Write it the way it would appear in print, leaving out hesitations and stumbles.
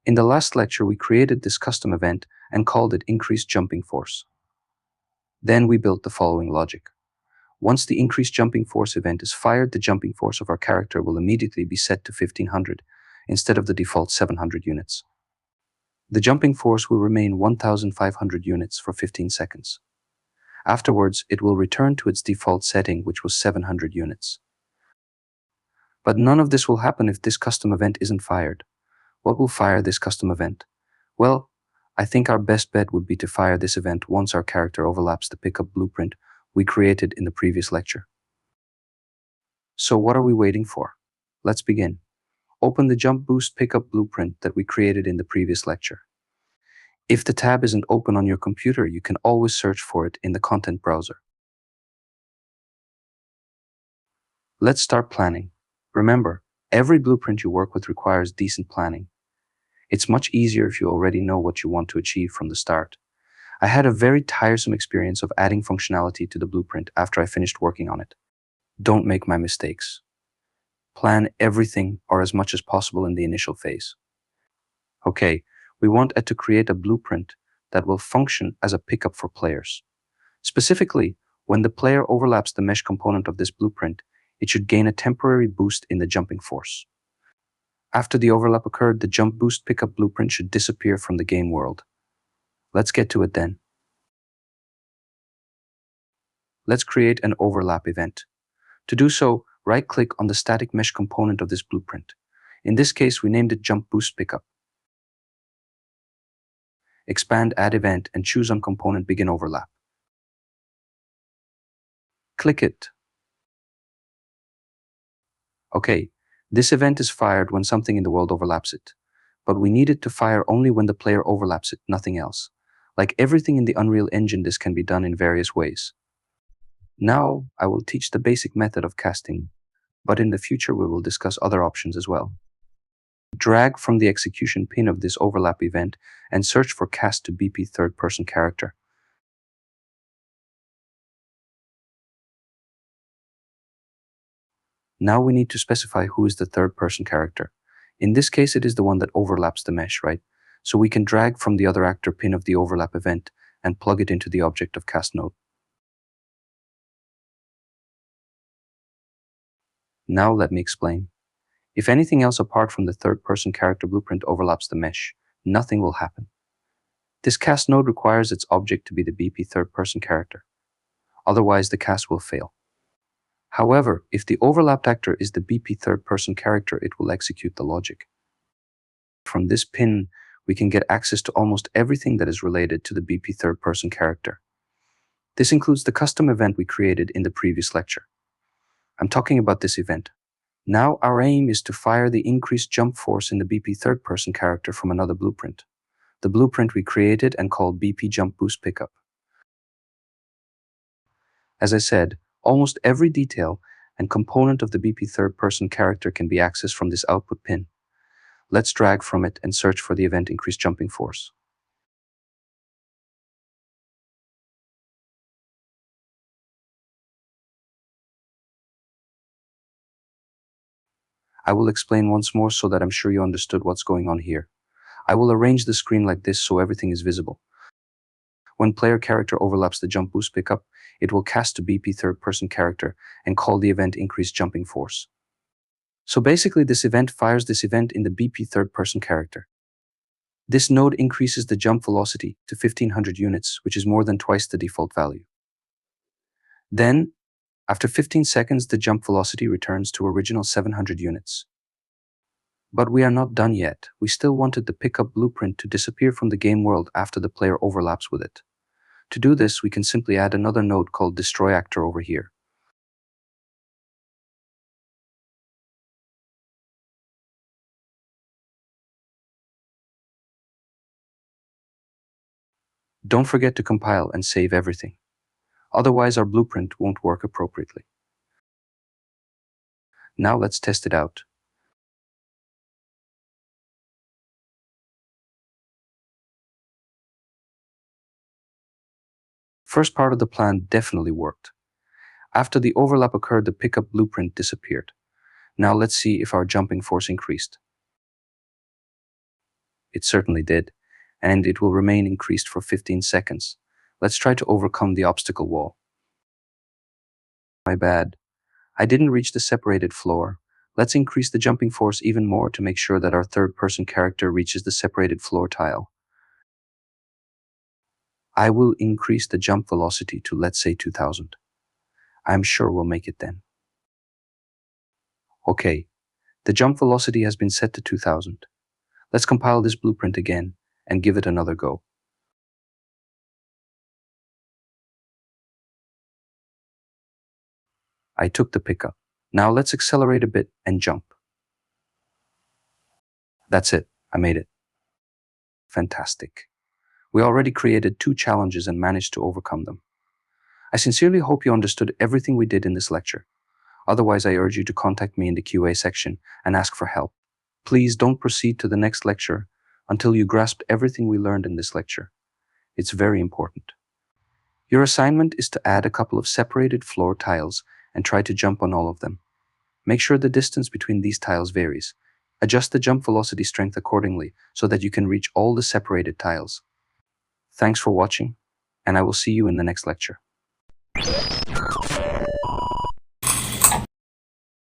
In the last lecture, we created this custom event and called it increased jumping force. Then we built the following logic. Once the increased jumping force event is fired, the jumping force of our character will immediately be set to 1500 instead of the default 700 units. The jumping force will remain 1500 units for 15 seconds. Afterwards, it will return to its default setting, which was 700 units. But none of this will happen if this custom event isn't fired. What will fire this custom event? Well, I think our best bet would be to fire this event once our character overlaps the pickup blueprint we created in the previous lecture. So what are we waiting for? Let's begin. Open the jump boost pickup blueprint that we created in the previous lecture. If the tab isn't open on your computer, you can always search for it in the content browser. Let's start planning. Remember, every blueprint you work with requires decent planning. It's much easier if you already know what you want to achieve from the start. I had a very tiresome experience of adding functionality to the blueprint after I finished working on it. Don't make my mistakes. Plan everything or as much as possible in the initial phase. Okay, we want to create a blueprint that will function as a pickup for players. Specifically, when the player overlaps the mesh component of this blueprint, it should gain a temporary boost in the jumping force. After the overlap occurred, the jump boost pickup blueprint should disappear from the game world. Let's get to it then. Let's create an overlap event. To do so, right-click on the static mesh component of this blueprint. In this case, we named it jump boost pickup. Expand add event and choose on component begin overlap. Click it. Okay, this event is fired when something in the world overlaps it, but we need it to fire only when the player overlaps it, nothing else. Like everything in the Unreal Engine, this can be done in various ways. Now, I will teach the basic method of casting, but in the future we will discuss other options as well. Drag from the execution pin of this overlap event and search for cast to BP third-person character. Now we need to specify who is the third-person character. In this case, it is the one that overlaps the mesh, right? So we can drag from the other actor pin of the overlap event and plug it into the object of cast node. Now let me explain. If anything else apart from the third-person character blueprint overlaps the mesh, nothing will happen. This cast node requires its object to be the BP third-person character. Otherwise, the cast will fail. However, if the overlapped actor is the BP third-person character, it will execute the logic. From this pin, we can get access to almost everything that is related to the BP third-person character. This includes the custom event we created in the previous lecture. I'm talking about this event. Now our aim is to fire the increased jump force in the BP third-person character from another blueprint. The blueprint we created and called BP Jump Boost Pickup. As I said, almost every detail and component of the BP third-person character can be accessed from this output pin. Let's drag from it and search for the event increased jumping force. I will explain once more so that I'm sure you understood what's going on here. I will arrange the screen like this so everything is visible. When player character overlaps the jump boost pickup, it will cast to BP third-person character and call the event increased jumping force. So basically, this event fires this event in the BP third-person character. This node increases the jump velocity to 1500 units, which is more than twice the default value. Then, after 15 seconds, the jump velocity returns to original 700 units. But we are not done yet. We still wanted the pickup blueprint to disappear from the game world after the player overlaps with it. To do this, we can simply add another node called destroy actor over here. Don't forget to compile and save everything. Otherwise, our blueprint won't work appropriately. Now let's test it out. First part of the plan definitely worked. After the overlap occurred, the pickup blueprint disappeared. Now let's see if our jumping force increased. It certainly did, and it will remain increased for 15 seconds. Let's try to overcome the obstacle wall. My bad. I didn't reach the separated floor. Let's increase the jumping force even more to make sure that our third-person character reaches the separated floor tile. I will increase the jump velocity to, let's say, 2000. I'm sure we'll make it then. Okay, the jump velocity has been set to 2000. Let's compile this blueprint again and give it another go. I took the pickup. Now let's accelerate a bit and jump. That's it, I made it. Fantastic. We already created 2 challenges and managed to overcome them. I sincerely hope you understood everything we did in this lecture. Otherwise, I urge you to contact me in the QA section and ask for help. Please don't proceed to the next lecture until you grasped everything we learned in this lecture. It's very important. Your assignment is to add a couple of separated floor tiles and try to jump on all of them. Make sure the distance between these tiles varies. Adjust the jump velocity strength accordingly so that you can reach all the separated tiles. Thanks for watching, and I will see you in the next lecture.